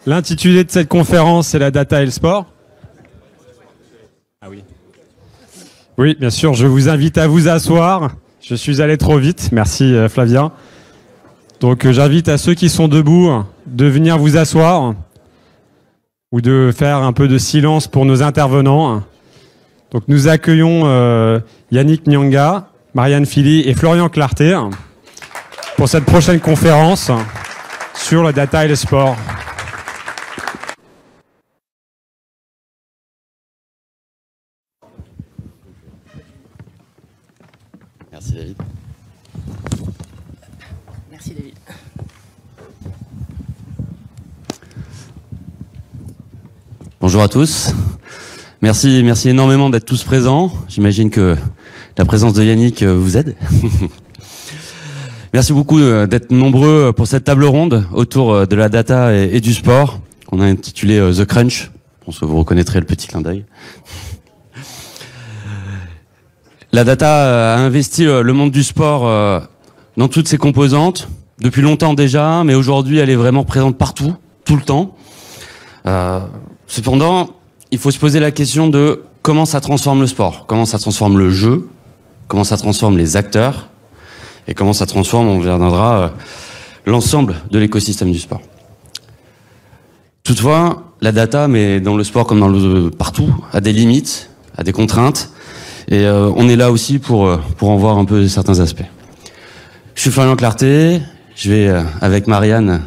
L'intitulé de cette conférence, c'est la data et le sport. Ah oui. Oui, bien sûr, je vous invite à vous asseoir. Je suis allé trop vite, merci Flavien. Donc j'invite à ceux qui sont debout de venir vous asseoir ou de faire un peu de silence pour nos intervenants. Donc nous accueillons Yannick Nyanga, Marianne Philly et Florian Clarté pour cette prochaine conférence sur la data et le sport. Merci David. Merci David. Bonjour à tous. Merci énormément d'être tous présents. J'imagine que la présence de Yannick vous aide. Merci beaucoup d'être nombreux pour cette table ronde autour de la data et du sport. On a intitulé The Crunch. Je pense que vous reconnaîtrez le petit clin d'œil. La data a investi le monde du sport dans toutes ses composantes, depuis longtemps déjà, mais aujourd'hui elle est vraiment présente partout, tout le temps. Cependant, il faut se poser la question de comment ça transforme le sport, comment ça transforme le jeu, comment ça transforme les acteurs, et comment ça transforme, on reviendra, l'ensemble de l'écosystème du sport. Toutefois, la data, mais dans le sport comme partout, a des limites, a des contraintes, et on est là aussi pour en voir un peu certains aspects. Je suis Florian Clarté, je vais avec Marianne,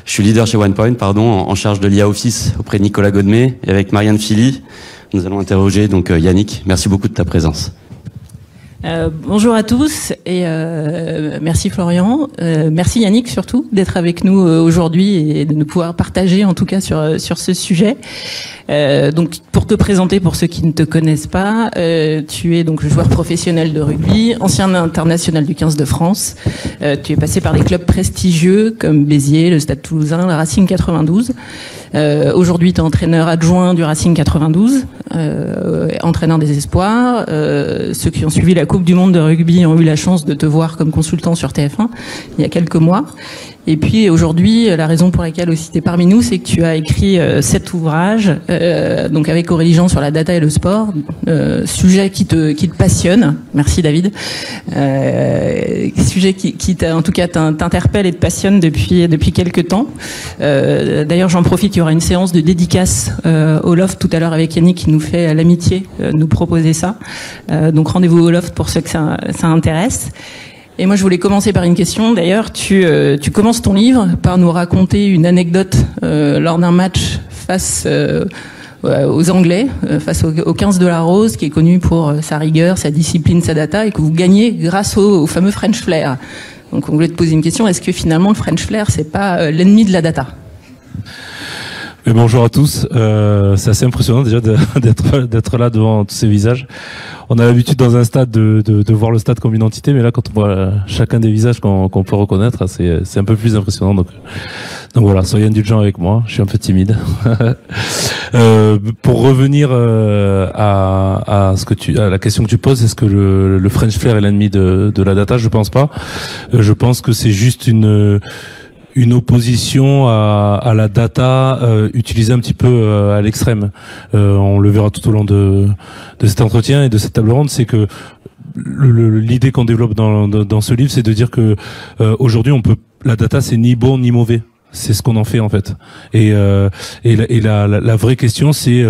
je suis leader chez OnePoint, en charge de l'IA Office auprès de Nicolas Godmet, et avec Marianne Philly, nous allons interroger donc Yannick. Merci beaucoup de ta présence. Bonjour à tous et merci Florian, merci Yannick surtout d'être avec nous aujourd'hui et de nous pouvoir partager en tout cas sur ce sujet. Donc pour te présenter pour ceux qui ne te connaissent pas, tu es donc joueur professionnel de rugby, ancien international du 15 de France. Tu es passé par des clubs prestigieux comme Béziers, le Stade Toulousain, le Racing 92. Aujourd'hui, tu es entraîneur adjoint du Racing 92, entraîneur des espoirs. Ceux qui ont suivi la Coupe du Monde de rugby ont eu la chance de te voir comme consultant sur TF1 il y a quelques mois. Et puis aujourd'hui, la raison pour laquelle aussi tu es parmi nous, c'est que tu as écrit 7 ouvrages, donc avec Aurélie Jean sur la data et le sport, sujet qui te passionne. Merci David. Sujet qui en tout cas t'interpelle et te passionne depuis quelques temps. D'ailleurs, j'en profite, il y aura une séance de dédicace au Loft tout à l'heure avec Yannick qui nous fait l'amitié de nous proposer ça. Donc rendez-vous au Loft pour ceux que ça intéresse. Et moi, je voulais commencer par une question. D'ailleurs, tu commences ton livre par nous raconter une anecdote lors d'un match face aux Anglais, face au 15 de la Rose, qui est connu pour sa rigueur, sa discipline, sa data, et que vous gagnez grâce au fameux French Flair. Donc, on voulait te poser une question. Est-ce que finalement, le French Flair, c'est pas l'ennemi de la data ? Et bonjour à tous. C'est assez impressionnant déjà d'être là devant tous ces visages. On a l'habitude dans un stade de voir le stade comme une entité, mais là quand on voit chacun des visages qu'on peut reconnaître, c'est un peu plus impressionnant. Donc voilà, soyez indulgents avec moi. Je suis un peu timide. Pour revenir à la question que tu poses, est-ce que le French Flair est l'ennemi de la data? Je pense pas. Je pense que c'est juste une opposition à la data utilisée un petit peu à l'extrême. On le verra tout au long de cet entretien et de cette table ronde, c'est que l'idée qu'on développe dans ce livre, c'est de dire que aujourd'hui la data c'est ni bon ni mauvais. C'est ce qu'on en fait en fait. Et la vraie question c'est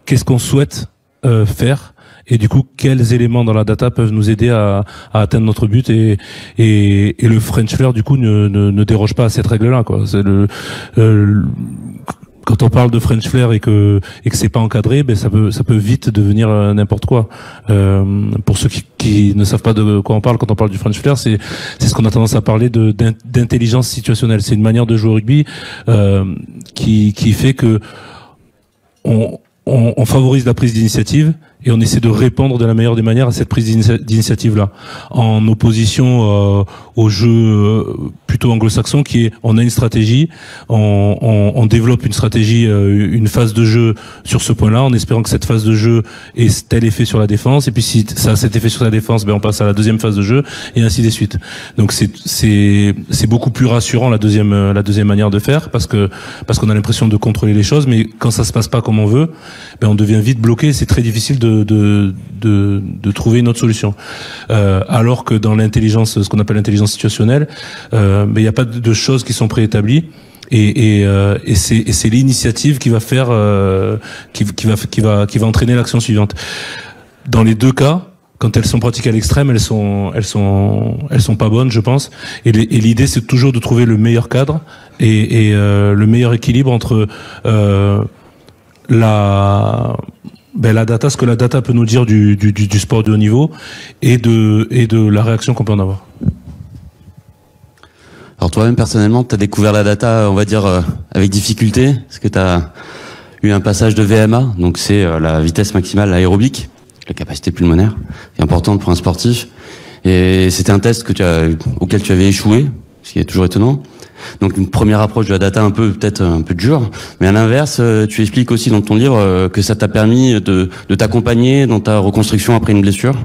qu'est-ce qu'on souhaite faire. Et du coup, quels éléments dans la data peuvent nous aider à atteindre notre but et le French Flair du coup ne déroge pas à cette règle-là, quoi. C'est quand on parle de French Flair et que c'est pas encadré, ben ça peut vite devenir n'importe quoi. Pour ceux qui ne savent pas de quoi on parle quand on parle du French Flair, c'est ce qu'on a tendance à parler d'intelligence situationnelle. C'est une manière de jouer au rugby qui fait que on favorise la prise d'initiative et on essaie de répondre de la meilleure des manières à cette prise d'initiative-là, en opposition au jeu plutôt anglo-saxon qui est on a une stratégie, on développe une stratégie, une phase de jeu sur ce point-là, en espérant que cette phase de jeu ait tel effet sur la défense, et puis si ça a cet effet sur la défense, ben on passe à la deuxième phase de jeu, et ainsi de suite. Donc c'est beaucoup plus rassurant la deuxième manière de faire, parce qu'on a l'impression de contrôler les choses, mais quand ça se passe pas comme on veut, ben on devient vite bloqué, c'est très difficile de trouver une autre solution. Alors que dans l'intelligence, ce qu'on appelle l'intelligence situationnelle, il n'y a pas de choses qui sont préétablies. Et c'est l'initiative qui va faire, qui va entraîner l'action suivante. Dans les deux cas, quand elles sont pratiquées à l'extrême, elles sont pas bonnes, je pense. Et l'idée, c'est toujours de trouver le meilleur cadre et le meilleur équilibre entre la data, ce que la data peut nous dire du sport de haut niveau et de la réaction qu'on peut en avoir. Alors toi-même, personnellement, tu as découvert la data, on va dire, avec difficulté, parce que tu as eu un passage de VMA, donc c'est la vitesse maximale aérobique, la capacité pulmonaire, qui est importante pour un sportif. Et c'était un test auquel tu avais échoué, ce qui est toujours étonnant. Donc une première approche de la data peut-être un peu dure, mais à l'inverse, tu expliques aussi dans ton livre que ça t'a permis de t'accompagner dans ta reconstruction après une blessure.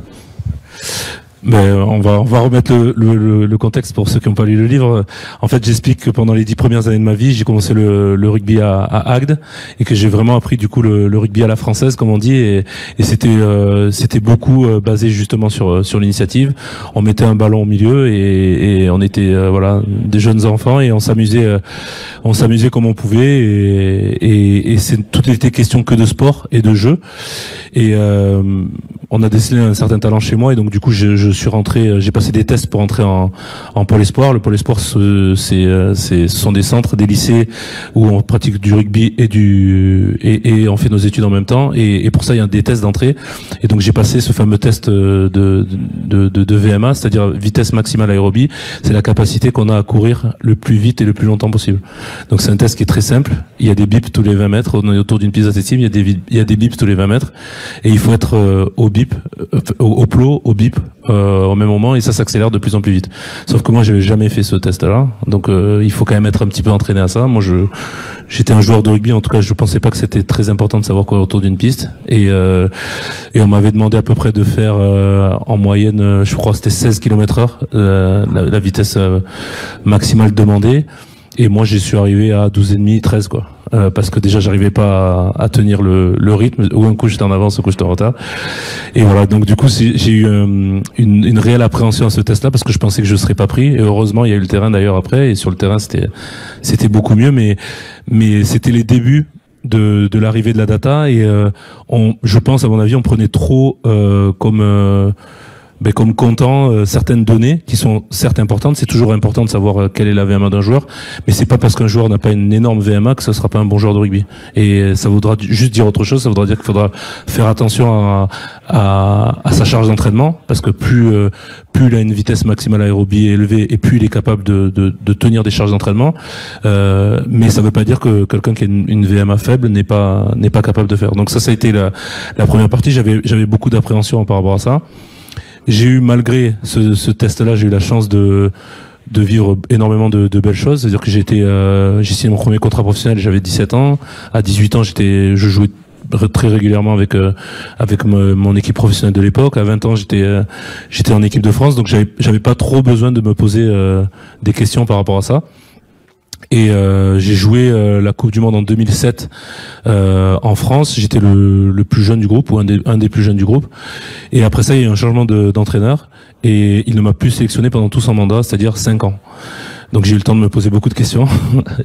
Mais on va remettre le contexte pour ceux qui n'ont pas lu le livre. En fait, j'explique que pendant les 10 premières années de ma vie, j'ai commencé le rugby à Agde, et que j'ai vraiment appris du coup le rugby à la française, comme on dit, et c'était beaucoup basé justement sur l'initiative. On mettait un ballon au milieu et on était des jeunes enfants, et on s'amusait comme on pouvait, et tout était question que de sport et de jeu. Et on a décelé un certain talent chez moi, et donc du coup je suis rentré, j'ai passé des tests pour entrer en Pôle Espoir. Le Pôle Espoir, ce sont des centres, des lycées où on pratique du rugby et on fait nos études en même temps, et pour ça il y a des tests d'entrée, et donc j'ai passé ce fameux test de VMA, c'est-à-dire vitesse maximale aérobie. C'est la capacité qu'on a à courir le plus vite et le plus longtemps possible. Donc c'est un test qui est très simple, il y a des bips tous les 20 mètres, on est autour d'une piste d'athlétisme, il y a des bips tous les 20 mètres, et il faut être au bip, au plot, au bip, au même moment, et ça s'accélère de plus en plus vite. Sauf que moi, j'avais jamais fait ce test-là, donc il faut quand même être un petit peu entraîné à ça. Moi, j'étais un joueur de rugby, en tout cas, je pensais pas que c'était très important de savoir courir autour d'une piste, et on m'avait demandé à peu près de faire en moyenne, je crois, c'était 16 km/h, la vitesse maximale demandée. Et moi, j'y suis arrivé à 12,5, 13, quoi. Parce que déjà, j'arrivais pas à tenir le rythme. Ou un coup, j'étais en avance, un coup, j'étais en retard. Et voilà. Donc, du coup, j'ai eu une réelle appréhension à ce test-là, parce que je pensais que je serais pas pris. Et heureusement, il y a eu le terrain d'ailleurs après. Et sur le terrain, c'était beaucoup mieux. Mais c'était les débuts de l'arrivée de la data. Et je pense, à mon avis, on prenait trop comme comptant certaines données qui sont certes importantes. C'est toujours important de savoir quelle est la VMA d'un joueur, mais c'est pas parce qu'un joueur n'a pas une énorme VMA que ce sera pas un bon joueur de rugby. Et ça voudra juste dire autre chose. Ça voudra dire qu'il faudra faire attention à sa charge d'entraînement, parce que plus il a une vitesse maximale aérobie élevée, et plus il est capable de tenir des charges d'entraînement. Mais ça veut pas dire que quelqu'un qui a une VMA faible n'est pas capable de faire. Donc ça a été la première partie. J'avais beaucoup d'appréhension par rapport à ça. J'ai eu, malgré ce test-là, j'ai eu la chance de vivre énormément de belles choses. C'est-à-dire que j'ai signé mon premier contrat professionnel, j'avais 17 ans. À 18 ans, je jouais très régulièrement avec mon équipe professionnelle de l'époque. À 20 ans, j'étais en équipe de France, donc j'avais pas trop besoin de me poser des questions par rapport à ça. Et j'ai joué la Coupe du Monde en 2007 en France. J'étais le plus jeune du groupe, ou un des plus jeunes du groupe. Et après ça, il y a eu un changement d'entraîneur, et il ne m'a plus sélectionné pendant tout son mandat, c'est-à-dire 5 ans. Donc j'ai eu le temps de me poser beaucoup de questions.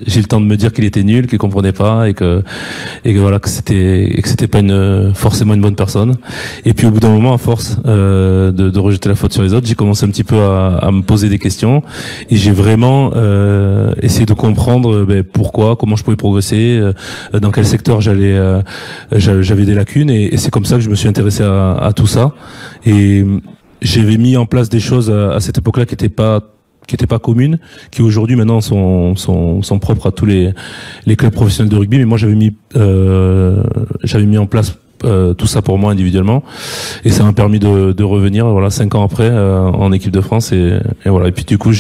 J'ai eu le temps de me dire qu'il était nul, qu'il comprenait pas, et que voilà, que c'était pas forcément une bonne personne. Et puis au bout d'un moment, à force de rejeter la faute sur les autres, j'ai commencé un petit peu à me poser des questions, et j'ai vraiment essayé de comprendre pourquoi, comment je pouvais progresser, dans quel secteur j'avais des lacunes, et c'est comme ça que je me suis intéressé à tout ça. Et j'avais mis en place des choses à cette époque-là qui étaient pas communes, qui aujourd'hui maintenant sont propres à tous les clubs professionnels de rugby. Mais moi j'avais mis en place tout ça pour moi individuellement, et ça m'a permis de revenir, voilà, 5 ans après en équipe de France, et voilà. Et puis du coup,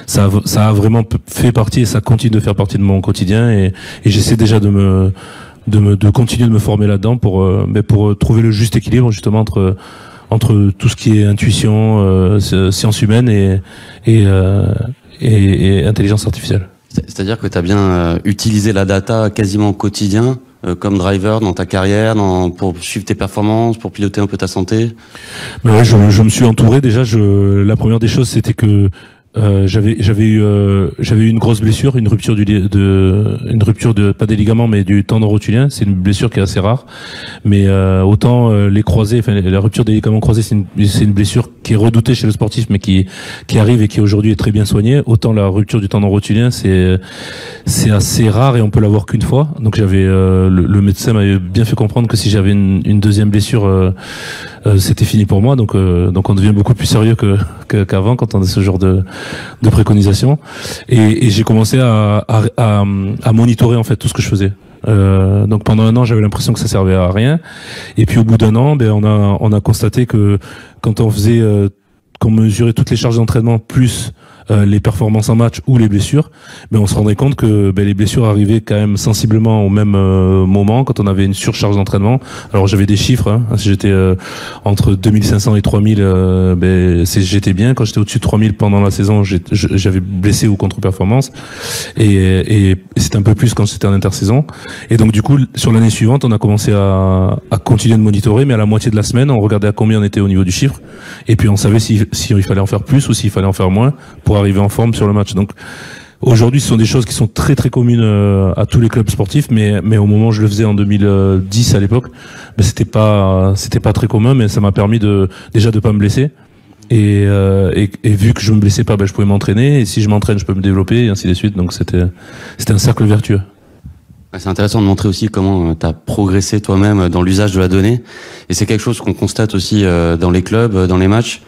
ça a vraiment fait partie, et ça continue de faire partie de mon quotidien, et j'essaie déjà de continuer de me former là-dedans pour trouver le juste équilibre justement entre tout ce qui est intuition, sciences humaines et intelligence artificielle. C'est-à-dire que tu as bien utilisé la data quasiment au quotidien comme driver dans ta carrière, pour suivre tes performances, pour piloter un peu ta santé. Mais ouais, je me suis entouré déjà. La première des choses, c'était que j'avais eu une grosse blessure, une rupture pas des ligaments mais du tendon rotulien. C'est une blessure qui est assez rare, mais autant les croisés, enfin la rupture des ligaments croisés, c'est une blessure qui est redoutée chez le sportif, mais qui arrive et qui aujourd'hui est très bien soignée. Autant la rupture du tendon rotulien, c'est assez rare et on peut l'avoir qu'une fois. Donc j'avais le médecin m'avait bien fait comprendre que si j'avais une deuxième blessure, c'était fini pour moi. Donc on devient beaucoup plus sérieux qu'avant quand on a ce genre de préconisation, et j'ai commencé à monitorer en fait tout ce que je faisais. Donc pendant 1 an, j'avais l'impression que ça servait à rien, et puis au bout d'1 an, on a constaté que quand qu'on mesurait toutes les charges d'entraînement plus les performances en match ou les blessures, mais on se rendait compte que les blessures arrivaient quand même sensiblement au même moment quand on avait une surcharge d'entraînement. Alors j'avais des chiffres, hein. Si j'étais entre 2500 et 3000, j'étais bien. Quand j'étais au-dessus de 3000 pendant la saison, j'avais blessé ou contre-performance, et c'était un peu plus quand c'était en intersaison. Et donc du coup, sur l'année suivante, on a commencé à continuer de monitorer, mais à la moitié de la semaine, on regardait à combien on était au niveau du chiffre, et puis on savait si il fallait en faire plus ou s'il fallait en faire moins pour arriver en forme sur le match. Donc aujourd'hui, ce sont des choses qui sont très très communes à tous les clubs sportifs, mais au moment où je le faisais en 2010 à l'époque, c'était pas très commun, mais ça m'a permis déjà de pas me blesser, et vu que je me blessais pas, je pouvais m'entraîner, et si je m'entraîne, je peux me développer, et ainsi de suite. Donc c'était un cercle vertueux. C'est intéressant de montrer aussi comment tu as progressé toi-même dans l'usage de la donnée, et c'est quelque chose qu'on constate aussi dans les clubs, dans les matchs.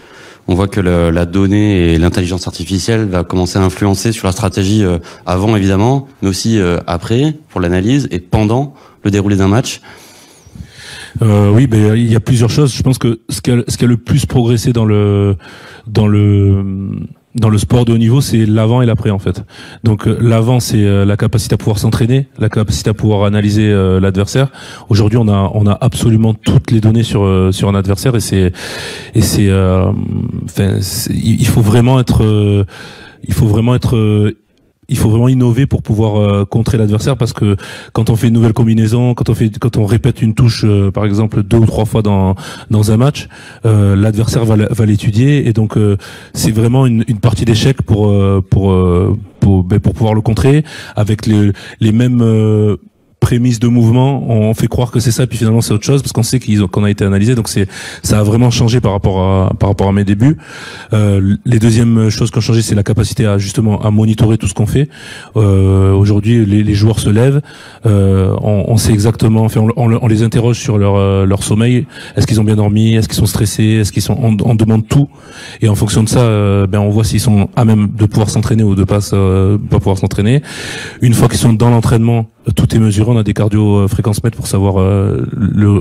On voit que la donnée et l'intelligence artificielle va commencer à influencer sur la stratégie avant évidemment, mais aussi après pour l'analyse et pendant le déroulé d'un match. Oui, il y a plusieurs choses. Je pense que ce qui a le plus progressé dans le sport de haut niveau, c'est l'avant et l'après en fait. Donc l'avant, c'est la capacité à pouvoir s'entraîner, la capacité à pouvoir analyser l'adversaire. Aujourd'hui, on a absolument toutes les données sur un adversaire, il faut vraiment innover pour pouvoir contrer l'adversaire, parce que quand on fait une nouvelle combinaison, quand on répète une touche par exemple 2 ou 3 fois dans un match, l'adversaire va l'étudier, et donc c'est vraiment une partie d'échec pour pouvoir le contrer avec les mêmes prémisse de mouvement, on fait croire que c'est ça, puis finalement c'est autre chose, parce qu'on sait qu'on a été analysé. Donc ça a vraiment changé par rapport à mes débuts. Les deuxièmes choses qui ont changé, c'est la capacité à monitorer tout ce qu'on fait. Aujourd'hui, les joueurs se lèvent, on sait exactement, enfin on les interroge sur leur sommeil. Est-ce qu'ils ont bien dormi? Est-ce qu'ils sont stressés? On demande tout, et en fonction de ça, on voit s'ils sont à même de pouvoir s'entraîner ou de pas pouvoir s'entraîner. Une fois qu'ils sont dans l'entraînement, tout est mesuré. On a des cardio-fréquences-mètres pour savoir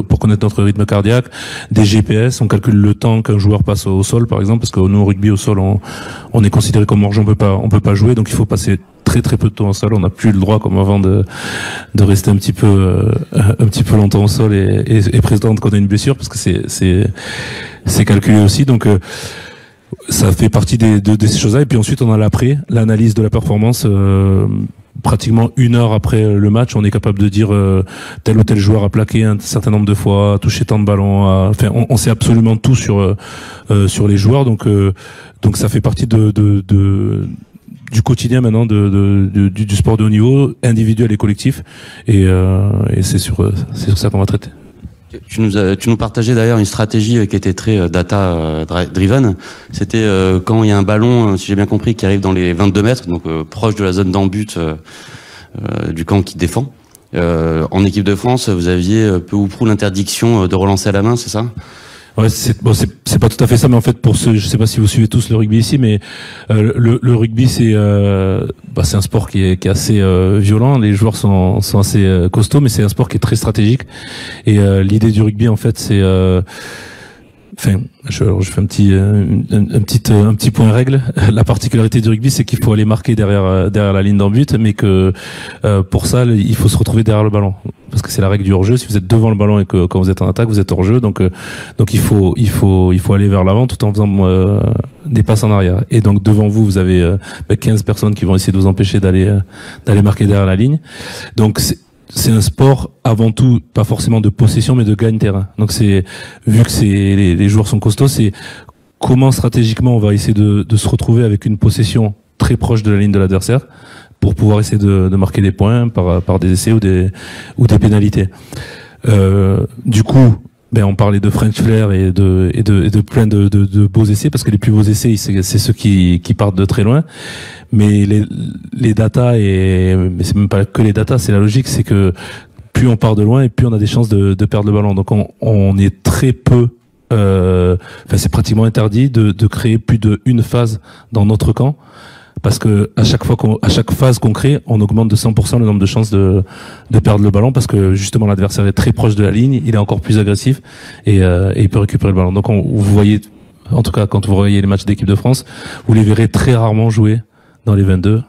pour connaître notre rythme cardiaque, des GPS. On calcule le temps qu'un joueur passe au sol, par exemple, parce que nous au rugby au sol, on est considéré comme hors-jeu, on peut pas jouer, donc il faut passer très très peu de temps au sol. On n'a plus le droit, comme avant, de rester un petit peu longtemps au sol et prétendre qu'on a une blessure, parce que c'est calculé aussi. Donc ça fait partie de ces choses-là. Et puis ensuite, on a l'après, l'analyse de la performance. Pratiquement 1 heure après le match, on est capable de dire tel ou tel joueur a plaqué un certain nombre de fois, a touché tant de ballons. On sait absolument tout sur les joueurs. Donc ça fait partie du quotidien maintenant du sport de haut niveau, individuel et collectif. Et c'est sur ça qu'on va traiter. Tu nous partageais d'ailleurs une stratégie qui était très data driven. C'était quand il y a un ballon, si j'ai bien compris, qui arrive dans les 22 mètres, donc proche de la zone d'en-but du camp qui défend. En équipe de France, vous aviez peu ou prou l'interdiction de relancer à la main, c'est ça? Ouais, c'est pas tout à fait ça, mais en fait, je sais pas si vous suivez tous le rugby ici, mais le rugby c'est un sport qui est assez violent. Les joueurs sont assez costauds, mais c'est un sport qui est très stratégique. Et l'idée du rugby, en fait, c'est je fais un petit point règle. La particularité du rugby, c'est qu'il faut aller marquer derrière la ligne d'en but, mais que pour ça, il faut se retrouver derrière le ballon, parce que c'est la règle du hors-jeu. Si vous êtes devant le ballon et que quand vous êtes en attaque, vous êtes hors-jeu, donc il faut aller vers l'avant tout en faisant des passes en arrière. Et donc devant vous, vous avez 15 personnes qui vont essayer de vous empêcher d'aller marquer derrière la ligne. Donc c'est un sport avant tout, pas forcément de possession, mais de gagne-terrain. Donc vu que les joueurs sont costauds, c'est comment stratégiquement on va essayer de se retrouver avec une possession très proche de la ligne de l'adversaire pour pouvoir essayer de marquer des points par des essais ou des pénalités. Du coup, on parlait de French Flair et de plein de beaux essais, parce que les plus beaux essais, c'est ceux qui partent de très loin. Mais les datas, mais c'est même pas que les datas, c'est la logique, c'est que plus on part de loin et plus on a des chances de perdre le ballon. Donc on est très peu, c'est pratiquement interdit de créer plus d'une phase dans notre camp, parce que à chaque phase qu'on crée, on augmente de 100% le nombre de chances de perdre le ballon, parce que justement l'adversaire est très proche de la ligne, il est encore plus agressif et il peut récupérer le ballon. Donc vous voyez, en tout cas quand vous voyez les matchs d'équipe de France, vous les verrez très rarement jouer dans les 22.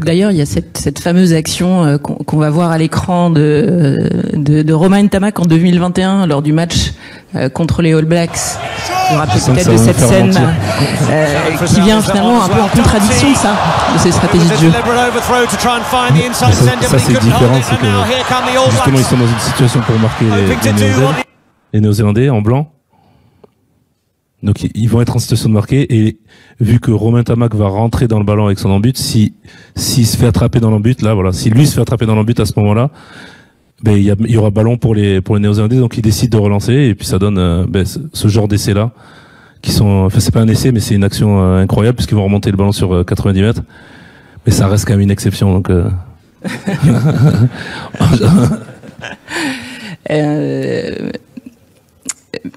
D'ailleurs, il y a cette fameuse action qu'on va voir à l'écran de Romain Ntamak en 2021 lors du match contre les All Blacks. Vous vous rappelez peut-être de cette scène qui vient finalement un peu en contradiction de ces stratégies de jeu. Ça c'est différent, c'est que justement ils sont dans une situation pour marquer les Néo-Zélandais en blanc. Donc ils vont être en situation de marquer, et vu que Romain Ntamak va rentrer dans le ballon avec son embut, s'il se fait attraper dans l'embut, là voilà, si lui se fait attraper dans l'embut à ce moment-là, il y aura ballon pour les Néo-Zélandais, donc ils décident de relancer, et puis ça donne ce genre d'essais là qui sont, c'est pas un essai, mais c'est une action incroyable, puisqu'ils vont remonter le ballon sur 90 mètres, mais ça reste quand même une exception, donc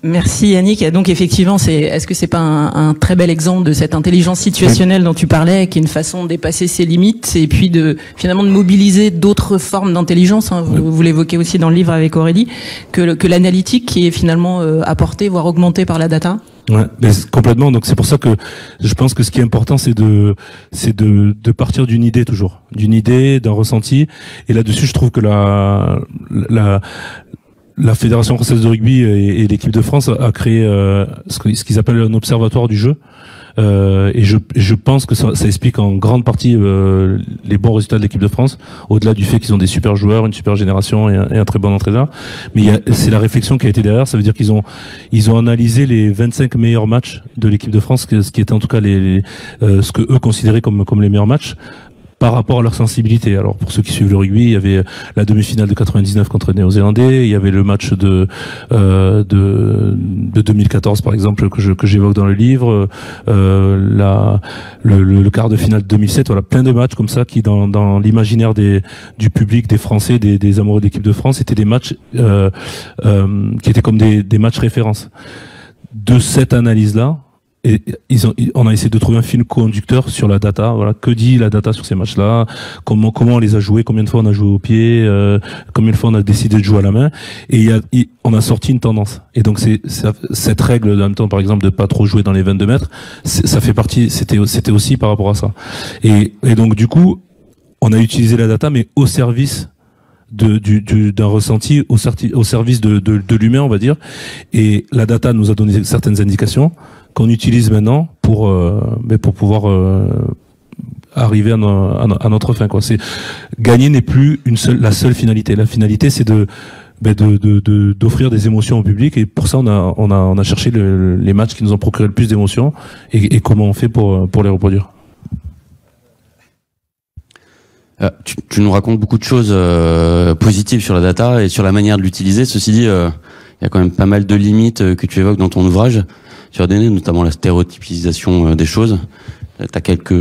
Merci Yannick. Donc effectivement, est-ce que c'est pas un très bel exemple de cette intelligence situationnelle dont tu parlais, qui est une façon de dépasser ses limites et puis finalement de mobiliser d'autres formes d'intelligence, hein, vous l'évoquez aussi dans le livre avec Aurélie, que l'analytique qui est finalement apportée, voire augmentée par la data. Ouais, mais complètement. Donc c'est pour ça que je pense que ce qui est important, c'est de partir d'une idée toujours, d'un ressenti. Et là-dessus, je trouve que la Fédération française de rugby et l'équipe de France a créé ce qu'ils appellent un observatoire du jeu. Et je pense que ça explique en grande partie les bons résultats de l'équipe de France, au-delà du fait qu'ils ont des super joueurs, une super génération et un très bon entraîneur. Mais c'est la réflexion qui a été derrière. Ça veut dire qu'ils ont analysé les 25 meilleurs matchs de l'équipe de France, ce qui était en tout cas ce que eux considéraient comme les meilleurs matchs, par rapport à leur sensibilité. Alors pour ceux qui suivent le rugby, il y avait la demi-finale de 99 contre les Néo-Zélandais, il y avait le match de 2014 par exemple que j'évoque dans le livre, le quart de finale de 2007. Voilà, plein de matchs comme ça qui dans l'imaginaire du public, des Français, des amoureux de l'équipe de France, étaient des matchs qui étaient comme des matchs références. De cette analyse-là, et on a essayé de trouver un fil conducteur sur la data. Voilà, que dit la data sur ces matchs-là, comment on les a joués, combien de fois on a joué au pied, combien de fois on a décidé de jouer à la main, et on a sorti une tendance. Et donc cette règle en même temps, par exemple, de pas trop jouer dans les 22 mètres, ça fait partie. C'était aussi par rapport à ça. Et donc du coup, on a utilisé la data, mais au service d'un ressenti, au service de l'humain, on va dire. Et la data nous a donné certaines indications qu'on utilise maintenant pour pouvoir arriver à notre fin, quoi. Gagner n'est plus la seule finalité. La finalité, c'est d'offrir des émotions au public, et pour ça on a cherché les matchs qui nous ont procuré le plus d'émotions et comment on fait pour les reproduire. Tu nous racontes beaucoup de choses positives sur la data et sur la manière de l'utiliser. Ceci dit, il y a quand même pas mal de limites que tu évoques dans ton ouvrage. Tu as donné notamment la stéréotypisation des choses. T'as quelques...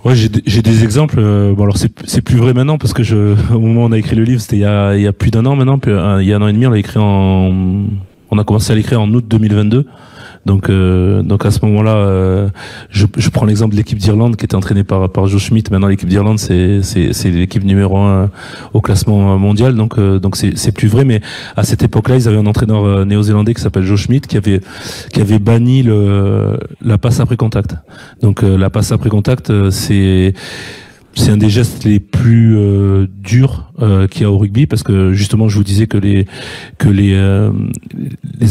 Ouais, j'ai des exemples. Bon, alors c'est plus vrai maintenant, parce que au moment où on a écrit le livre, c'était il y a plus d'un an maintenant. Puis, il y a un an et demi, on l'a écrit en On a commencé à l'écrire en août 2022. Donc à ce moment-là, je prends l'exemple de l'équipe d'Irlande qui était entraînée par Joe Schmidt. Maintenant, l'équipe d'Irlande, c'est l'équipe numéro 1 au classement mondial. Donc c'est plus vrai. Mais à cette époque-là, ils avaient un entraîneur néo-zélandais qui s'appelle Joe Schmidt qui avait banni la passe après contact. Donc la passe après contact, c'est un des gestes les plus durs qu'il y a au rugby, parce que justement je vous disais que les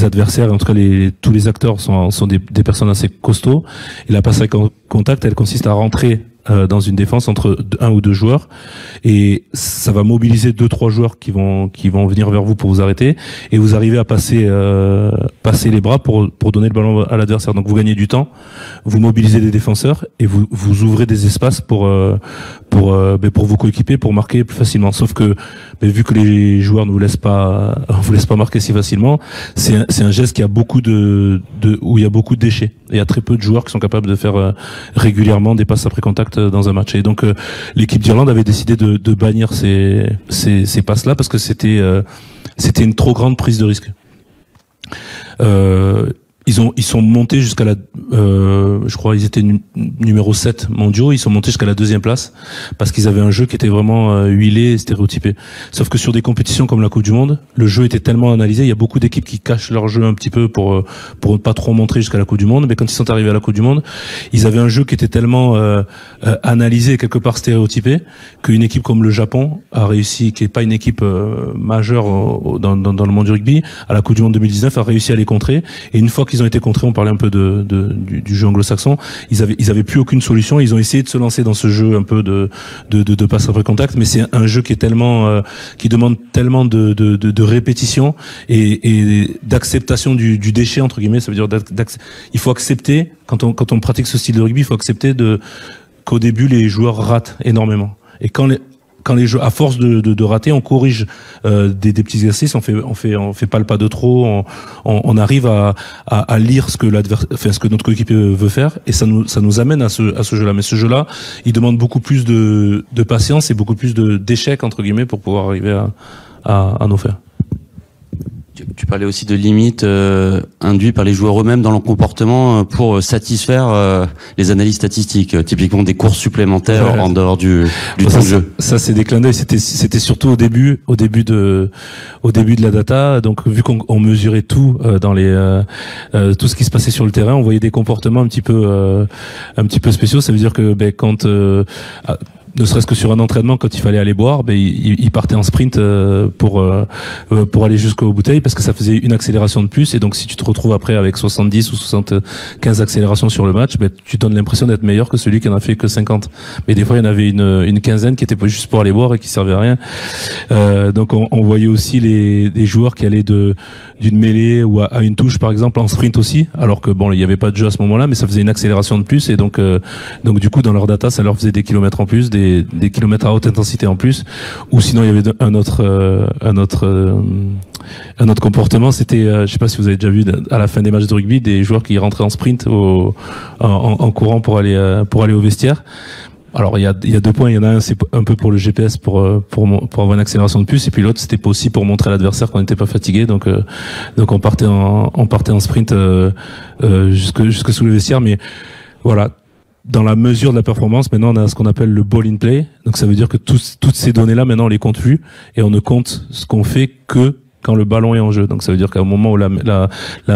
adversaires, en tout cas tous les acteurs sont des personnes assez costauds, et la passe à contact, elle consiste à rentrer dans une défense entre un ou deux joueurs, et ça va mobiliser 2-3 joueurs qui vont venir vers vous pour vous arrêter, et vous arrivez à passer les bras pour donner le ballon à l'adversaire. Donc vous gagnez du temps, vous mobilisez des défenseurs et vous ouvrez des espaces pour vos coéquipiers, pour marquer plus facilement. Sauf que vu que les joueurs ne vous laissent pas marquer si facilement, c'est un geste qui a beaucoup où il y a beaucoup de déchets. Et il y a très peu de joueurs qui sont capables de faire régulièrement des passes après contact dans un match. Et donc l'équipe d'Irlande avait décidé de bannir ces passes-là parce que c'était une trop grande prise de risque. Ils sont montés jusqu'à je crois ils étaient numéro 7 mondiaux, ils sont montés jusqu'à la 2e place parce qu'ils avaient un jeu qui était vraiment huilé et stéréotypé. Sauf que sur des compétitions comme la Coupe du Monde, le jeu était tellement analysé, il y a beaucoup d'équipes qui cachent leur jeu un petit peu pour ne pas trop montrer jusqu'à la Coupe du Monde, mais quand ils sont arrivés à la Coupe du Monde, ils avaient un jeu qui était tellement analysé et quelque part stéréotypé qu'une équipe comme le Japon a réussi, qui est pas une équipe majeure dans le monde du rugby, à la Coupe du Monde 2019 a réussi à les contrer. Et une fois qu'ils ont été contrés, on parlait un peu du jeu anglo-saxon, ils avaient plus aucune solution, ils ont essayé de se lancer dans ce jeu un peu de passe après contact, mais c'est un jeu qui est tellement qui demande tellement de répétition et d'acceptation du déchet entre guillemets. Ça veut dire il faut accepter quand on pratique ce style de rugby, il faut accepter qu'au début les joueurs ratent énormément, et quand les jeux, à force de rater, on corrige des petits exercices, on fait pas le pas de trop, on arrive à lire ce que notre coéquipier veut faire, et ça nous amène à ce jeu-là. Mais ce jeu-là, il demande beaucoup plus de patience et beaucoup plus d'échecs entre guillemets pour pouvoir arriver à nous faire. Tu parlais aussi de limites induites par les joueurs eux-mêmes dans leur comportement pour satisfaire les analyses statistiques, typiquement des courses supplémentaires en dehors du temps de jeu. Ça c'est des clins d'œil. C'était surtout au début de la data. Donc vu qu'on mesurait tout dans tout ce qui se passait sur le terrain, on voyait des comportements un petit peu spéciaux. Ça veut dire que quand ne serait-ce que sur un entraînement, quand il fallait aller boire, il partait en sprint pour aller jusqu'aux bouteilles, parce que ça faisait une accélération de plus. Et donc si tu te retrouves après avec 70 ou 75 accélérations sur le match, tu donnes l'impression d'être meilleur que celui qui en a fait que 50. Mais des fois il y en avait une quinzaine qui étaient pas juste pour aller boire et qui servaient à rien. Donc on voyait aussi des joueurs qui allaient d'une mêlée ou à une touche par exemple en sprint aussi, alors que il y avait pas de jeu à ce moment-là, mais ça faisait une accélération de plus, et donc du coup dans leur data ça leur faisait des kilomètres en plus, des kilomètres à haute intensité en plus. Ou sinon il y avait un autre comportement, c'était je sais pas si vous avez déjà vu à la fin des matchs de rugby des joueurs qui rentraient en sprint en courant pour aller au vestiaire. Alors il y a 2 points, il y en a un c'est un peu pour le GPS pour avoir une accélération de plus, et puis l'autre c'était aussi pour montrer à l'adversaire qu'on n'était pas fatigué, donc on partait en sprint jusque sous le vestiaire. Mais voilà, dans la mesure de la performance, maintenant on a ce qu'on appelle le ball in play, donc ça veut dire que toutes ces données-là maintenant on les compte plus, et on ne compte ce qu'on fait que quand le ballon est en jeu. Donc ça veut dire qu'à un moment où la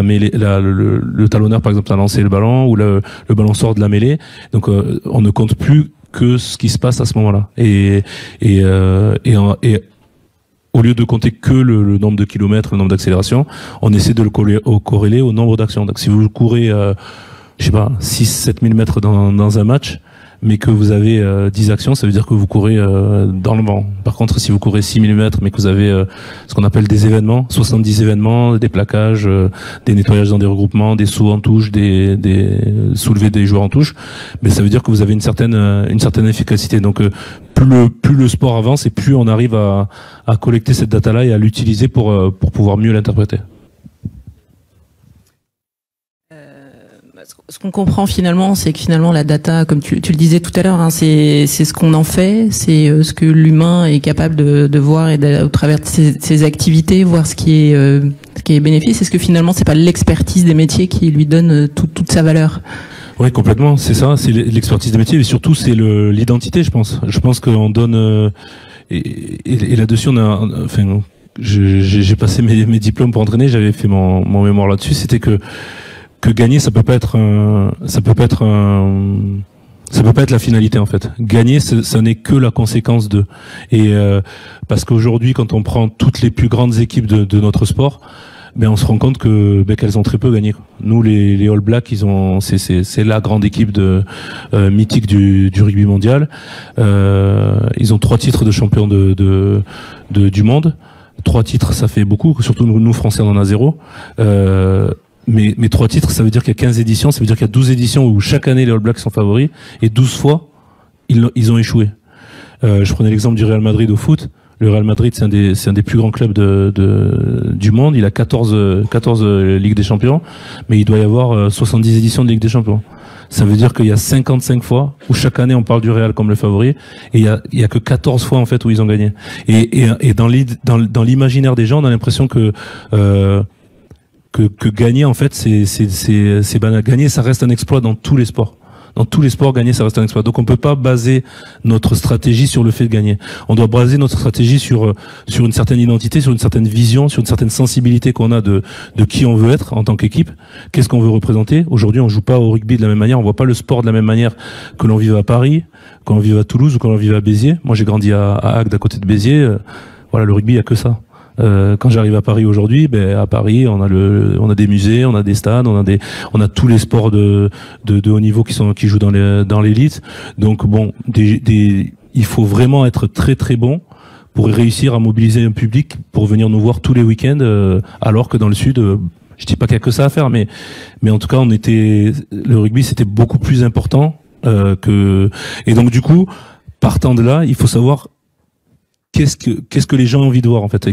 mêlée, le talonneur par exemple a lancé le ballon, ou le ballon sort de la mêlée, donc on ne compte plus que ce qui se passe à ce moment-là. Et au lieu de compter que le nombre de kilomètres, le nombre d'accélérations, on essaie de le corréler au nombre d'actions. Donc si vous courez 6-7 000 mètres dans un match, mais que vous avez 10 actions, ça veut dire que vous courez dans le vent. Par contre, si vous courez 6 000 mètres, mais que vous avez ce qu'on appelle des événements, 70 événements, des plaquages, des nettoyages dans des regroupements, des sauts en touche, des soulevés des joueurs en touche, mais ça veut dire que vous avez une certaine efficacité. Donc plus le sport avance, et plus on arrive à collecter cette data-là et à l'utiliser pour pouvoir mieux l'interpréter. Ce qu'on comprend finalement, c'est que finalement la data, comme tu le disais tout à l'heure, c'est ce qu'on en fait, c'est ce que l'humain est capable de voir, et au travers de ses activités, voir ce qui est marquer bénéfice. Est-ce que finalement c'est pas l'expertise des métiers qui lui donne toute sa valeur? Oui, complètement, c'est ça, c'est l'expertise des métiers, et surtout c'est l'identité, je pense. Je pense qu'on donne et là-dessus on a, enfin, j'ai passé mes diplômes pour entraîner, j'avais fait mon mémoire là-dessus, c'était que gagner ça peut pas être la finalité en fait. Gagner, ça n'est que la conséquence de. Et parce qu'aujourd'hui, quand on prend toutes les plus grandes équipes de notre sport, ben on se rend compte qu'elles ont très peu gagné. Nous, les All Blacks, c'est la grande équipe mythique du rugby mondial. Ils ont 3 titres de champion du monde. 3 titres, ça fait beaucoup. Surtout nous Français, on en a 0. Mais 3 titres, ça veut dire qu'il y a 15 éditions, ça veut dire qu'il y a 12 éditions où chaque année les All Blacks sont favoris, et 12 fois, ils ont échoué. Je prenais l'exemple du Real Madrid au foot. Le Real Madrid, c'est un des plus grands clubs du monde. Il a 14 Ligues des Champions, mais il doit y avoir 70 éditions de Ligue des Champions. Ça veut dire qu'il y a 55 fois où chaque année on parle du Real comme le favori, et il y a que 14 fois en fait où ils ont gagné. Et dans l'imaginaire des gens, on a l'impression que gagner en fait c'est banal. Gagner, ça reste un exploit dans tous les sports. Dans tous les sports, gagner, ça reste un exploit. Donc on peut pas baser notre stratégie sur le fait de gagner. On doit baser notre stratégie sur une certaine identité, sur une certaine vision, sur une certaine sensibilité qu'on a de qui on veut être en tant qu'équipe. Qu'est-ce qu'on veut représenter? Aujourd'hui, on joue pas au rugby de la même manière, on voit pas le sport de la même manière que l'on vive à Paris, quand on vive à Toulouse ou quand on vive à Béziers. Moi, j'ai grandi à Agde, à côté de Béziers. Voilà, le rugby, il y a que ça. Quand j'arrive à Paris aujourd'hui, à Paris, on a des musées, on a des stades, on a tous les sports de haut niveau qui jouent dans l'élite. Donc bon, il faut vraiment être très très bon pour réussir à mobiliser un public pour venir nous voir tous les week-ends, alors que dans le sud, je dis pas qu'il y a que ça à faire, mais en tout cas, le rugby c'était beaucoup plus important et donc du coup, partant de là, il faut savoir qu'est-ce que les gens ont envie de voir en fait,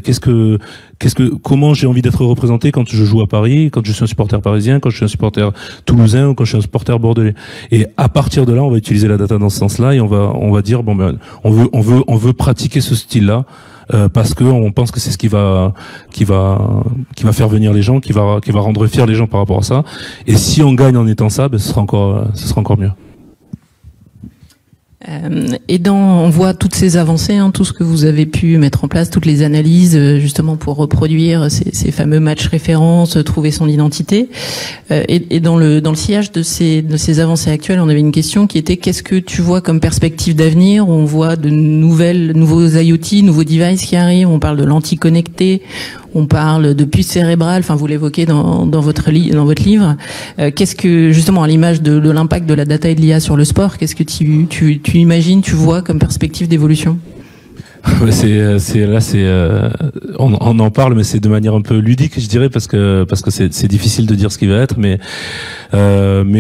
comment j'ai envie d'être représenté quand je joue à Paris, quand je suis un supporter parisien, quand je suis un supporter toulousain ou quand je suis un supporter bordelais. Et à partir de là, on va utiliser la data dans ce sens-là, et on va dire on veut pratiquer ce style-là parce que on pense que c'est ce qui va faire venir les gens, qui va rendre fiers les gens par rapport à ça. Et si on gagne en étant ça, ce sera encore mieux. On voit toutes ces avancées, tout ce que vous avez pu mettre en place, toutes les analyses justement pour reproduire ces fameux matchs références, trouver son identité. Et dans le sillage de ces avancées actuelles, on avait une question qui était: qu'est-ce que tu vois comme perspective d'avenir? On voit de nouveaux IoT, nouveaux devices qui arrivent. On parle de lentilles connectées. On parle de puces cérébrales, enfin vous l'évoquez dans votre livre. Qu'est-ce que, justement, à l'image de l'impact de la data et de l'IA sur le sport, qu'est-ce que tu imagines, tu vois comme perspective d'évolution? On en parle, mais c'est de manière un peu ludique, je dirais, parce que c'est difficile de dire ce qui va être, mais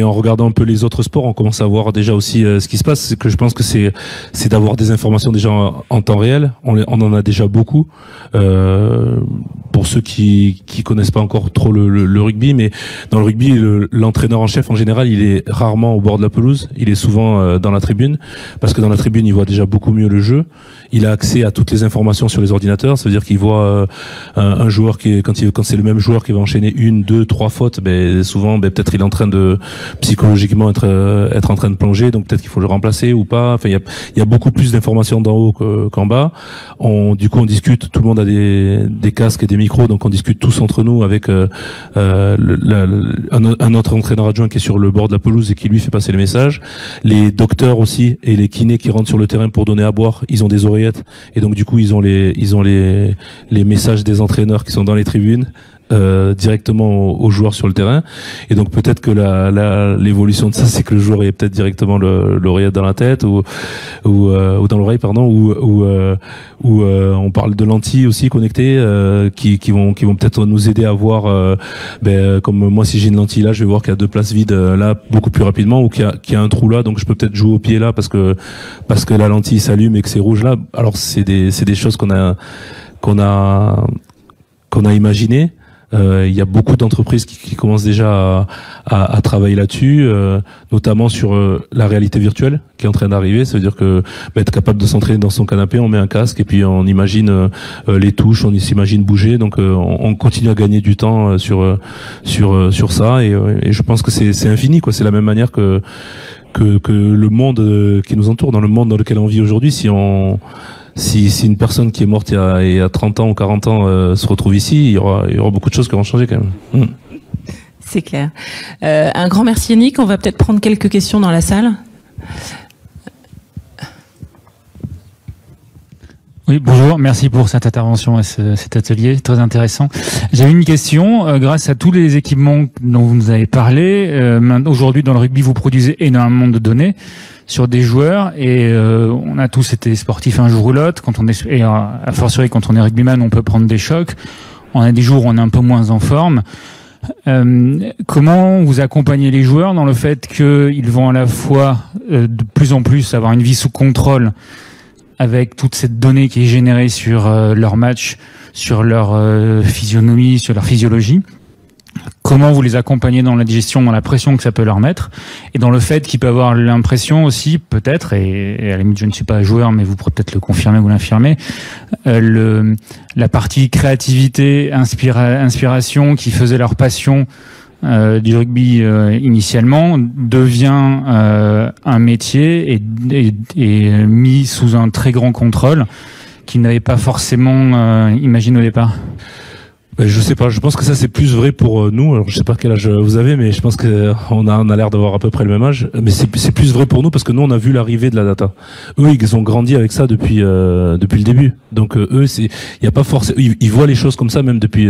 en regardant un peu les autres sports, on commence à voir déjà aussi ce qui se passe. C'est que je pense que c'est d'avoir des informations déjà en temps réel. On en a déjà beaucoup. Pour ceux qui connaissent pas encore trop le rugby, mais dans le rugby, l'entraîneur en chef en général, il est rarement au bord de la pelouse. Il est souvent dans la tribune, parce que dans la tribune, il voit déjà beaucoup mieux le jeu. Il a accès à toutes les informations sur les ordinateurs. Ça veut dire qu'il voit un joueur quand c'est le même joueur qui va enchaîner 1, 2, 3 fautes, souvent peut-être il est en train de psychologiquement être en train de plonger, donc peut-être qu'il faut le remplacer ou pas. Enfin, il y a beaucoup plus d'informations d'en haut qu'en bas. Du coup, on discute. Tout le monde a des casques et des micros, donc on discute tous entre nous avec un autre entraîneur adjoint qui est sur le bord de la pelouse et qui lui fait passer les messages. Les docteurs aussi et les kinés qui rentrent sur le terrain pour donner à boire, ils ont des oreillettes, et donc du coup ils ont les messages des entraîneurs qui sont dans les tribunes directement aux joueurs sur le terrain. Et donc peut-être que l'évolution de ça, c'est que le joueur ait peut-être directement l'oreillette dans la tête ou dans l'oreille, pardon, ou on parle de lentilles aussi connectées qui vont peut-être nous aider à voir comme moi, si j'ai une lentille là, je vais voir qu'il y a 2 places vides là beaucoup plus rapidement, ou qu'il y a un trou là, donc je peux peut-être jouer au pied là parce que la lentille s'allume et que c'est rouge là. Alors c'est des choses qu'on a imaginées. Il y a beaucoup d'entreprises qui commencent déjà à travailler là-dessus, notamment sur la réalité virtuelle qui est en train d'arriver. Ça veut dire que être capable de s'entraîner dans son canapé, on met un casque et puis on imagine les touches, on s'imagine bouger. Donc on continue à gagner du temps sur ça et je pense que c'est infini, quoi. C'est la même manière que le monde qui nous entoure, dans le monde dans lequel on vit aujourd'hui. Si une personne qui est morte il y a 30 ans ou 40 ans se retrouve ici, il y aura beaucoup de choses qui vont changer quand même. C'est clair. Un grand merci Yannick. On va peut-être prendre quelques questions dans la salle. Oui, bonjour, merci pour cette intervention et cet atelier, très intéressant. J'ai une question, grâce à tous les équipements dont vous nous avez parlé, aujourd'hui dans le rugby vous produisez énormément de données sur des joueurs et on a tous été sportifs un jour ou l'autre, et à fortiori quand on est rugbyman on peut prendre des chocs, on a des jours où on est un peu moins en forme. Comment vous accompagnez les joueurs dans le fait qu'ils vont à la fois de plus en plus avoir une vie sous contrôle avec toute cette donnée qui est générée sur leur match, sur leur physionomie, sur leur physiologie? Comment vous les accompagnez dans la digestion, dans la pression que ça peut leur mettre, et dans le fait qu'ils peuvent avoir l'impression aussi, peut-être, et à la limite je ne suis pas joueur, mais vous pourrez peut-être le confirmer ou l'infirmer, la partie créativité, inspiration qui faisait leur passion du rugby initialement devient un métier et mis sous un très grand contrôle qu'ils n'avaient pas forcément imaginé au départ. Je sais pas, je pense que ça c'est plus vrai pour nous. Alors je sais pas quel âge vous avez, mais je pense que on a l'air d'avoir à peu près le même âge. Mais c'est plus vrai pour nous parce que nous on a vu l'arrivée de la data. Eux ils ont grandi avec ça depuis le début. Donc eux il y a pas forcément, ils voient les choses comme ça même depuis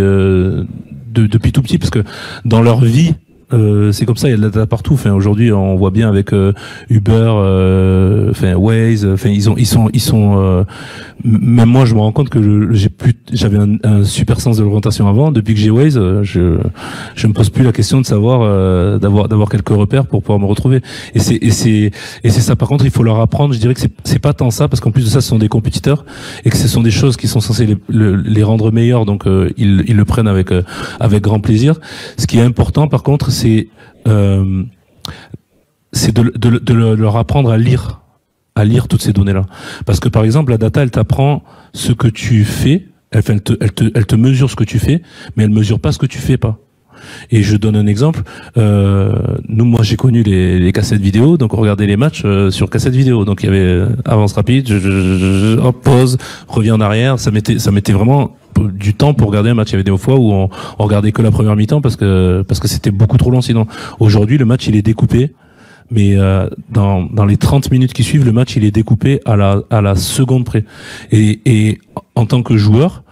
tout petit, parce que dans leur vie c'est comme ça, il y a de la data partout. Enfin, aujourd'hui, on voit bien avec Uber, Waze. Enfin, ils sont. Même moi, je me rends compte que j'avais un super sens de l'orientation avant. Depuis que j'ai Waze, je me pose plus la question de savoir d'avoir quelques repères pour pouvoir me retrouver. Et c'est ça. Par contre, il faut leur apprendre. Je dirais que c'est pas tant ça, parce qu'en plus de ça, ce sont des compétiteurs et que ce sont des choses qui sont censées les rendre meilleurs. Donc, ils le prennent avec grand plaisir. Ce qui est important, par contre, c'est de leur apprendre à lire toutes ces données-là. Parce que par exemple, la data, elle t'apprend ce que tu fais, elle te mesure ce que tu fais, mais elle mesure pas ce que tu fais pas. Et je donne un exemple. Moi, j'ai connu les cassettes vidéo, donc on regardait les matchs sur cassette vidéo. Donc il y avait avance rapide, hop, pause, reviens en arrière. Ça mettait vraiment du temps pour regarder un match. Il y avait des fois où on regardait que la première mi-temps parce que c'était beaucoup trop long sinon. Aujourd'hui, le match il est découpé, mais dans les 30 minutes qui suivent, le match il est découpé à la seconde près. Et en tant que joueur,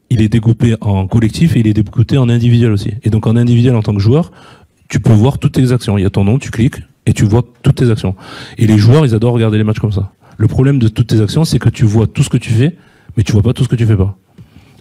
il est découpé en collectif et il est découpé en individuel aussi. Et donc en individuel, en tant que joueur, tu peux voir toutes tes actions. Il y a ton nom, tu cliques et tu vois toutes tes actions. Et les joueurs, ils adorent regarder les matchs comme ça. Le problème de toutes tes actions, c'est que tu vois tout ce que tu fais, mais tu vois pas tout ce que tu fais pas.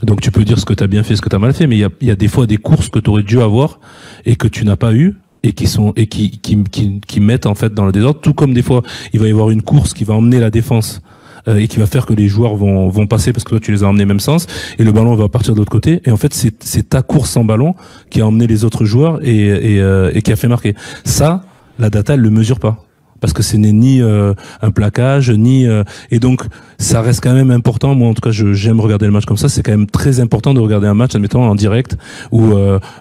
Donc tu peux dire ce que tu as bien fait, ce que tu as mal fait, mais il y a des fois des courses que tu aurais dû avoir et que tu n'as pas eu et qui mettent en fait dans le désordre. Tout comme des fois, il va y avoir une course qui va emmener la défense et qui va faire que les joueurs vont passer parce que toi tu les as emmenés même sens et le ballon va partir de l'autre côté, et en fait c'est ta course sans ballon qui a emmené les autres joueurs et qui a fait marquer. Ça, la data elle le mesure pas, parce que ce n'est ni un plaquage, ni et donc ça reste quand même important. Moi en tout cas j'aime regarder le match comme ça. C'est quand même très important de regarder un match, admettons en direct ou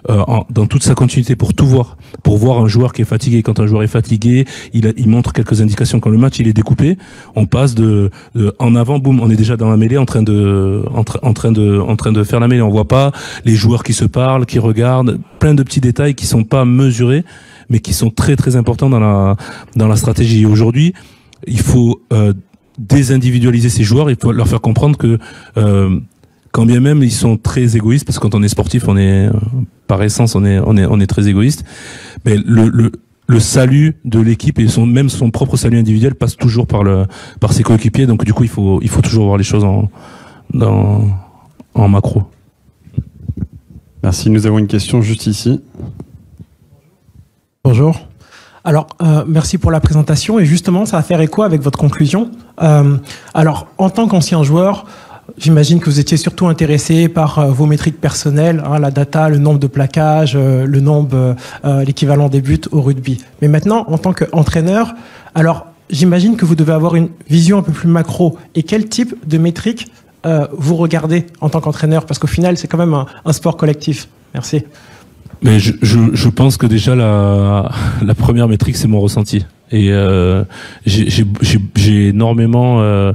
dans toute sa continuité pour tout voir, pour voir un joueur qui est fatigué. Quand un joueur est fatigué, il montre quelques indications. Quand le match il est découpé, on passe de en avant, boum, on est déjà dans la mêlée en train de faire la mêlée. On voit pas les joueurs qui se parlent, qui regardent, plein de petits détails qui sont pas mesurés, mais qui sont très très importants dans la stratégie. Et aujourd'hui, il faut désindividualiser ces joueurs, il faut leur faire comprendre que quand bien même ils sont très égoïstes, parce que quand on est sportif, on est par essence on est très égoïste, mais le salut de l'équipe et son propre salut individuel passe toujours par ses coéquipiers. Donc du coup, il faut toujours voir les choses en macro. Merci. Nous avons une question juste ici. Bonjour. Alors, merci pour la présentation, et justement, ça va faire écho avec votre conclusion. Alors, en tant qu'ancien joueur, j'imagine que vous étiez surtout intéressé par vos métriques personnelles, hein, la data, le nombre de plaquages, le nombre, l'équivalent des buts au rugby. Mais maintenant, en tant qu'entraîneur, alors j'imagine que vous devez avoir une vision un peu plus macro. Et quel type de métriques vous regardez en tant qu'entraîneur? Parce qu'au final, c'est quand même un sport collectif. Merci. Mais je pense que déjà la première métrique, c'est mon ressenti. Et j'ai énormément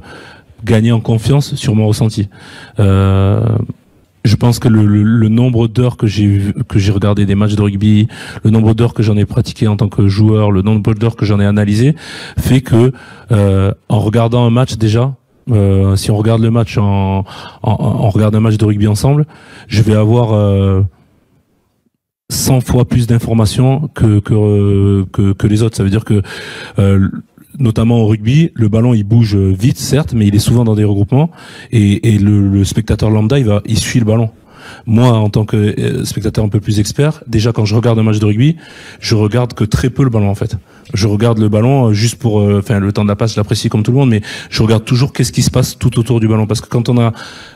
gagné en confiance sur mon ressenti. Je pense que le nombre d'heures que j'ai regardé des matchs de rugby, le nombre d'heures que j'en ai pratiqué en tant que joueur, le nombre d'heures que j'en ai analysé, fait que en regardant un match déjà, si on regarde le match on regarde un match de rugby ensemble, je vais avoir 100 fois plus d'informations que les autres. Ça veut dire que notamment au rugby, le ballon il bouge vite certes, mais il est souvent dans des regroupements et le spectateur lambda il suit le ballon. Moi, en tant que spectateur un peu plus expert, déjà quand je regarde un match de rugby, je regarde que très peu le ballon en fait. Je regarde le ballon juste pour, le temps de la passe, je l'apprécie comme tout le monde, mais je regarde toujours qu'est-ce qui se passe tout autour du ballon. Parce que quand on a,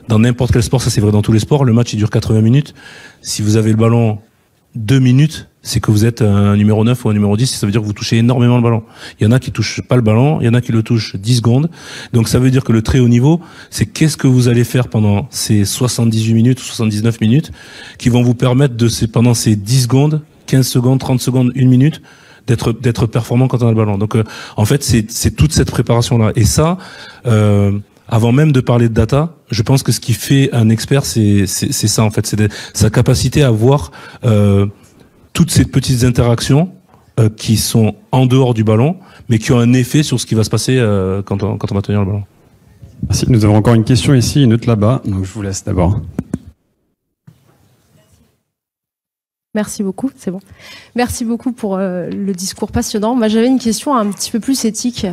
dans n'importe quel sport, ça c'est vrai dans tous les sports, le match il dure 80 minutes. Si vous avez le ballon 2 minutes, c'est que vous êtes un numéro 9 ou un numéro 10, ça veut dire que vous touchez énormément le ballon. Il y en a qui touchent pas le ballon, il y en a qui le touchent 10 secondes. Donc ça veut dire que le très haut niveau, c'est qu'est-ce que vous allez faire pendant ces 78 minutes ou 79 minutes qui vont vous permettre pendant ces 10 secondes, 15 secondes, 30 secondes, 1 minute, d'être performant quand on a le ballon. Donc en fait, c'est toute cette préparation-là. Et ça, avant même de parler de data, je pense que ce qui fait un expert, c'est ça en fait, c'est sa capacité à voir toutes ces petites interactions qui sont en dehors du ballon, mais qui ont un effet sur ce qui va se passer quand on va tenir le ballon. Merci. Nous avons encore une question ici, une autre là-bas, donc je vous laisse d'abord. Merci beaucoup, c'est bon. Merci beaucoup pour le discours passionnant. Moi, j'avais une question un petit peu plus éthique.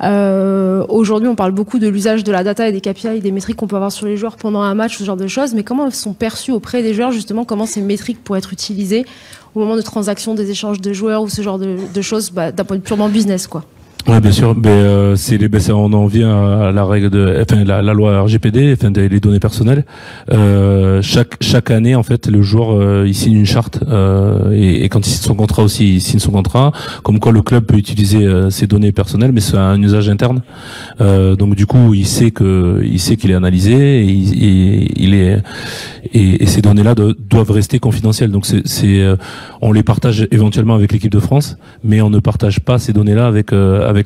Aujourd'hui, on parle beaucoup de l'usage de la data et des KPI, des métriques qu'on peut avoir sur les joueurs pendant un match, ce genre de choses. Mais comment elles sont perçues auprès des joueurs, justement, comment ces métriques pourraient être utilisées au moment de transactions, des échanges de joueurs ou ce genre de choses, d'un point de vue purement business, quoi. Ouais, bien sûr. On en vient à la règle la loi RGPD, les données personnelles. Chaque année, en fait, le joueur il signe une charte et quand il signe son contrat aussi, il signe son contrat. Comme quoi, le club peut utiliser ses données personnelles, mais c'est un usage interne. Donc du coup, il sait qu'il est analysé et ces données-là doivent rester confidentielles. Donc on les partage éventuellement avec l'équipe de France, mais on ne partage pas ces données-là avec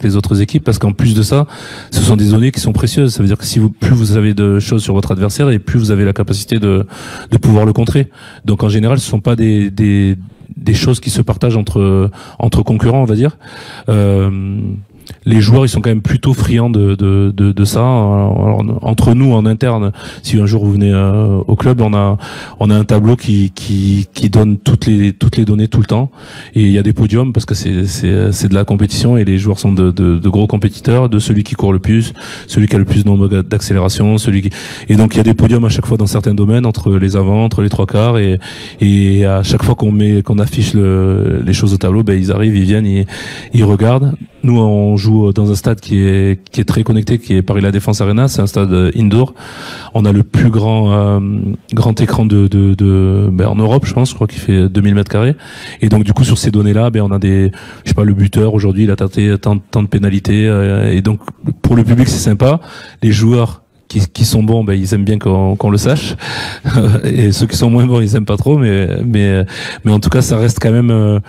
les autres équipes, parce qu'en plus de ça, ce sont des données qui sont précieuses. Ça veut dire que plus vous avez de choses sur votre adversaire, et plus vous avez la capacité de pouvoir le contrer. Donc en général, ce sont pas des choses qui se partagent entre concurrents, on va dire. Les joueurs, ils sont quand même plutôt friands de ça. Alors, entre nous, en interne, si un jour vous venez au club, on a un tableau qui donne toutes les données tout le temps. Et il y a des podiums parce que c'est de la compétition et les joueurs sont de gros compétiteurs, de celui qui court le plus, celui qui a le plus de nombre d'accélération, et donc il y a des podiums à chaque fois dans certains domaines, entre les avants, entre les trois quarts, et à chaque fois qu'on affiche les choses au tableau, ils arrivent, ils viennent, ils regardent. Nous, on joue dans un stade qui est très connecté, qui est Paris La Défense Arena. C'est un stade indoor. On a le plus grand écran en Europe, je pense. Je crois qu'il fait 2000 mètres carrés. Et donc, du coup, sur ces données-là, on a le buteur aujourd'hui, il a tenté tant de pénalités. Et donc, pour le public, c'est sympa. Les joueurs qui sont bons, ils aiment bien qu'on le sache. Et ceux qui sont moins bons, ils aiment pas trop. Mais en tout cas, ça reste quand même.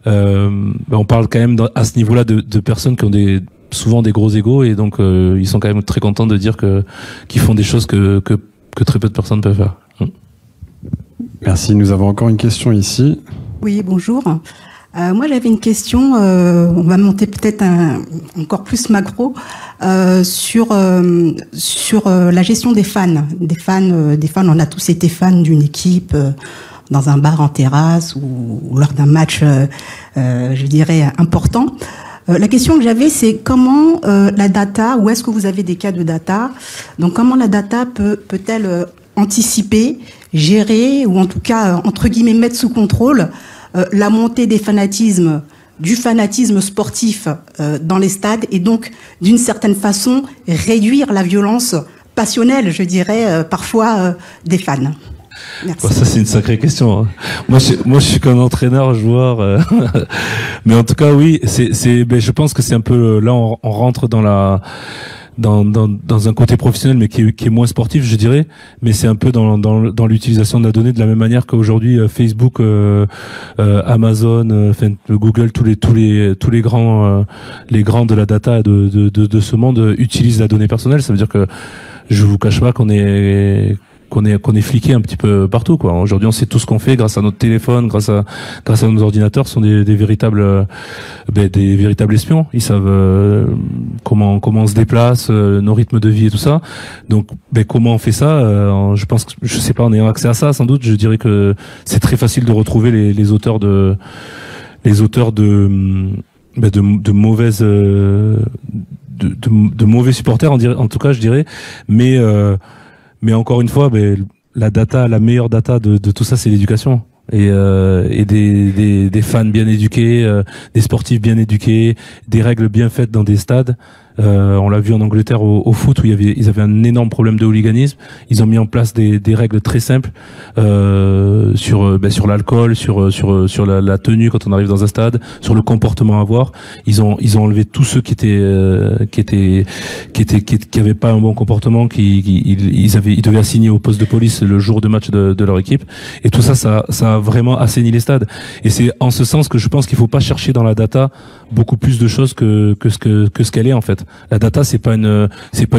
On parle quand même à ce niveau-là de personnes qui ont souvent des gros égos, et donc ils sont quand même très contents de dire qu'ils font des choses que très peu de personnes peuvent faire. Merci. Nous avons encore une question ici. Oui, bonjour. Moi, j'avais une question. On va monter peut-être encore plus macro sur la gestion des fans. Des fans. On a tous été fans d'une équipe dans un bar en terrasse ou lors d'un match, je dirais, important. La question que j'avais, c'est comment la data, ou est-ce que vous avez des cas de data, donc comment la data peut-elle anticiper, gérer, ou en tout cas, entre guillemets, mettre sous contrôle la montée du fanatisme sportif dans les stades, et donc, d'une certaine façon, réduire la violence passionnel, je dirais, parfois des fans. Merci. Bon, ça c'est une sacrée question. Hein. Moi je suis qu'un entraîneur, joueur, mais en tout cas oui, ben, je pense que c'est un peu là on rentre dans un côté professionnel, mais qui est moins sportif, je dirais. Mais c'est un peu dans l'utilisation de la donnée, de la même manière qu'aujourd'hui Facebook, Amazon, Google, tous les grands de la data de ce monde utilisent la donnée personnelle. Ça veut dire que je vous cache pas qu'on est fliqué un petit peu partout, quoi. Aujourd'hui, on sait tout ce qu'on fait grâce à notre téléphone, grâce à nos ordinateurs. Ce sont des véritables espions. Ils savent comment on se déplace, nos rythmes de vie et tout ça. Donc, comment on fait ça je pense que, je sais pas, en ayant accès à ça, sans doute, je dirais que c'est très facile de retrouver les auteurs de mauvaises de mauvais supporters, en tout cas, je dirais. Mais encore une fois, la meilleure data de tout ça, c'est l'éducation. Et des fans bien éduqués, des sportifs bien éduqués, des règles bien faites dans des stades. On l'a vu en Angleterre au foot où ils avaient un énorme problème de hooliganisme. Ils ont mis en place des règles très simples sur l'alcool, sur la tenue quand on arrive dans un stade, sur le comportement à avoir. Ils ont enlevé tous ceux qui avaient pas un bon comportement, ils devaient assigner au poste de police le jour de match de leur équipe. Et tout ça a vraiment assaini les stades. Et c'est en ce sens que je pense qu'il faut pas chercher dans la data beaucoup plus de choses que ce qu'elle est en fait. La data, c'est pas une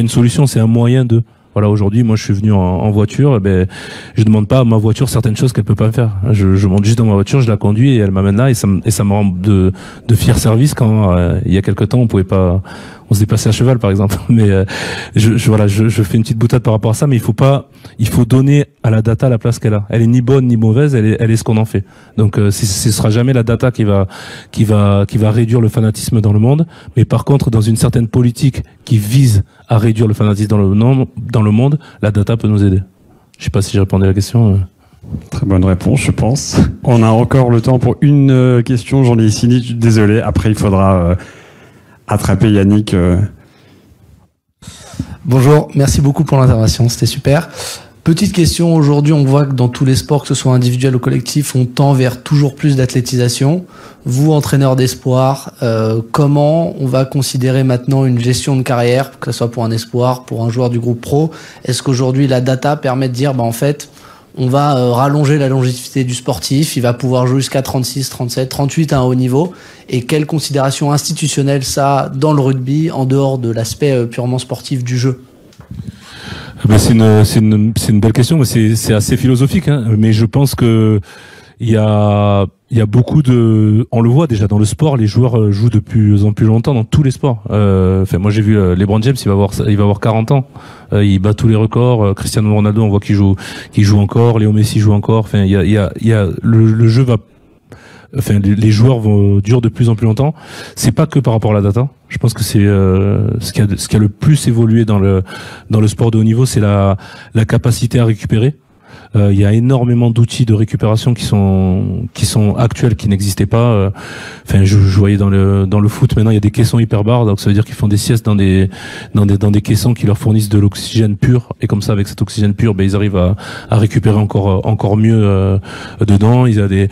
solution, c'est un moyen de. Voilà, aujourd'hui, moi, je suis venu en voiture, je demande pas à ma voiture certaines choses qu'elle peut pas faire. Je monte juste dans ma voiture, je la conduis et elle m'amène là et ça me rend de fiers services quand, il y a quelque temps, on se déplaçait à cheval, par exemple. Mais, je fais une petite boutade par rapport à ça, mais il faut donner à la data la place qu'elle a. Elle est ni bonne ni mauvaise, elle est ce qu'on en fait. Donc, ce sera jamais la data qui va réduire le fanatisme dans le monde. Mais par contre, dans une certaine politique qui vise à réduire le fanatisme dans le monde, la data peut nous aider. Je sais pas si j'ai répondu à la question. Très bonne réponse, je pense. On a encore le temps pour une question. J'en ai ici, désolé. Après, il faudra attraper Yannick. Bonjour, merci beaucoup pour l'intervention, c'était super. Petite question, aujourd'hui on voit que dans tous les sports, que ce soit individuel ou collectif, on tend vers toujours plus d'athlétisation. Vous, entraîneur d'espoir, comment on va considérer maintenant une gestion de carrière, que ce soit pour un espoir, pour un joueur du groupe pro? Est-ce qu'aujourd'hui la data permet de dire, en fait, on va rallonger la longévité du sportif, il va pouvoir jouer jusqu'à 36, 37, 38 à un haut niveau, et quelle considération institutionnelle ça a dans le rugby, en dehors de l'aspect purement sportif du jeu? C'est une belle question, mais c'est assez philosophique, hein. Mais je pense que il y a beaucoup on le voit déjà dans le sport, les joueurs jouent de plus en plus longtemps dans tous les sports. Moi j'ai vu LeBron James, il va avoir 40 ans, il bat tous les records. Cristiano Ronaldo, on voit qu'il joue encore. Léo Messi joue encore. Enfin, le jeu va. Enfin, les joueurs durent de plus en plus longtemps. C'est pas que par rapport à la data. Je pense que c'est ce qui a le plus évolué dans le sport de haut niveau, c'est la capacité à récupérer. Il y a énormément d'outils de récupération qui sont actuels, qui n'existaient pas. Je voyais dans le foot maintenant, il y a des caissons hyperbares, donc ça veut dire qu'ils font des siestes dans des caissons qui leur fournissent de l'oxygène pur, et comme ça, avec cet oxygène pur, ils arrivent à récupérer encore mieux dedans. Il y a des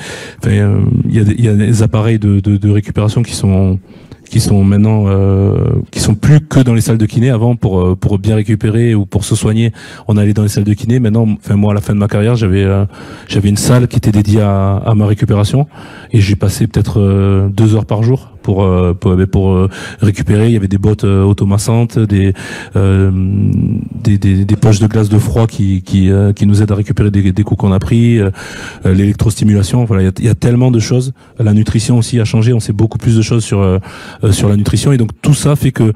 appareils de récupération qui sont maintenant qui sont plus que dans les salles de kiné. Avant, pour bien récupérer ou pour se soigner, on allait dans les salles de kiné. Maintenant, moi à la fin de ma carrière, j'avais une salle qui était dédiée à ma récupération, et j'ai passé peut-être 2 heures par jour pour récupérer. Il y avait des bottes automassantes, des poches de glace de froid qui nous aident à récupérer des coups qu'on a pris, l'électrostimulation. Voilà, il y a tellement de choses. La nutrition aussi a changé. On sait beaucoup plus de choses sur la nutrition, et donc tout ça fait que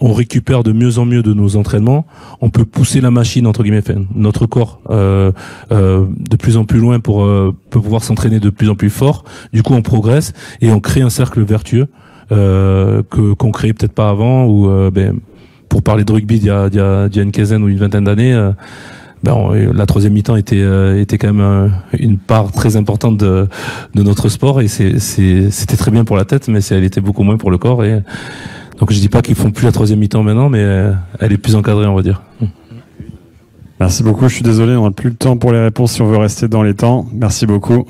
on récupère de mieux en mieux de nos entraînements. On peut pousser la machine, entre guillemets, notre corps de plus en plus loin pour pouvoir s'entraîner de plus en plus fort. Du coup, on progresse et on crée un cercle vertueux qu'on créait peut-être pas avant. Ou pour parler de rugby, il y a une quinzaine ou une vingtaine d'années. La troisième mi-temps était quand même une part très importante de notre sport, et c'était très bien pour la tête, mais elle était beaucoup moins pour le corps. Et donc je dis pas qu'ils font plus la troisième mi-temps maintenant, mais elle est plus encadrée, on va dire. Merci beaucoup. Je suis désolé, on n'a plus le temps pour les réponses si on veut rester dans les temps. Merci beaucoup.